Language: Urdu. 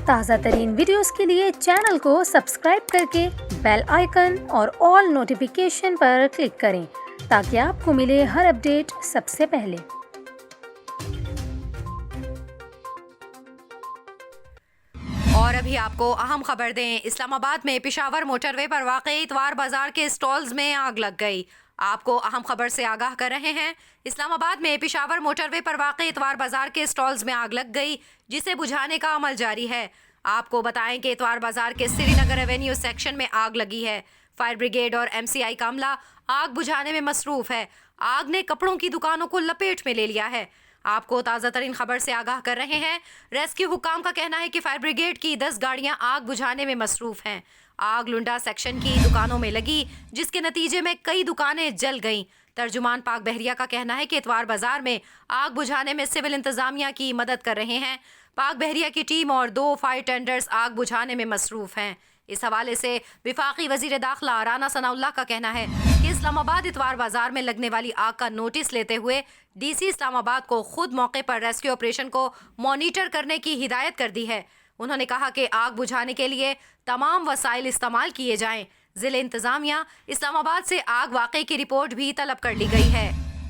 تازہ ترین ویڈیوز کے لیے چینل کو سبسکرائب کر کے بیل آئیکن اور آل نوٹیفیکیشن پر کلک کریں تاکہ آپ کو ملے ہر اپڈیٹ سب سے پہلے۔ اور ابھی آپ کو اہم خبر دیں، اسلام آباد میں پشاور موٹر وے پر واقع اتوار بازار کے سٹالز میں آگ لگ گئی۔ آپ کو اہم خبر سے آگاہ کر رہے ہیں۔ اسلام آباد میں پشاور موٹر وے پر واقع اتوار بازار کے سٹالز میں آگ لگ گئی، جسے بجھانے کا عمل جاری ہے۔ آپ کو بتائیں کہ اتوار بازار کے سری نگر ایونیو سیکشن میں آگ لگی ہے۔ فائر بریگیڈ اور MCI کا عملہ آگ بجھانے میں مصروف ہے۔ آگ نے کپڑوں کی دکانوں کو لپیٹ میں لے لیا ہے۔ آپ کو تازہ ترین خبر سے آگاہ کر رہے ہیں۔ ریسکیو حکام کا کہنا ہے کہ فائر بریگیڈ کی 10 گاڑیاں آگ بجھانے میں مصروف ہیں۔ آگ لنڈا سیکشن کی دکانوں میں لگی، جس کے نتیجے میں کئی دکانیں جل گئیں۔ ترجمان پاک بحریہ کا کہنا ہے کہ اتوار بازار میں آگ بجھانے میں سول انتظامیہ کی مدد کر رہے ہیں۔ پاک بحریہ کی ٹیم اور 2 فائر ٹینڈرز آگ بجھانے میں مصروف ہیں۔ اس حوالے سے وفاقی وزیر داخلہ رانا ثناء اللہ کا کہنا ہے کہ اسلام آباد اتوار بازار میں لگنے والی آگ کا نوٹس لیتے ہوئے DC اسلام آباد کو خود موقع پر ریسکیو آپریشن کو مانیٹر کرنے کی ہدایت کر دی ہے۔ انہوں نے کہا کہ آگ بجھانے کے لیے تمام وسائل استعمال کیے جائیں۔ ضلع انتظامیہ اسلام آباد سے آگ واقعے کی رپورٹ بھی طلب کر لی گئی ہے۔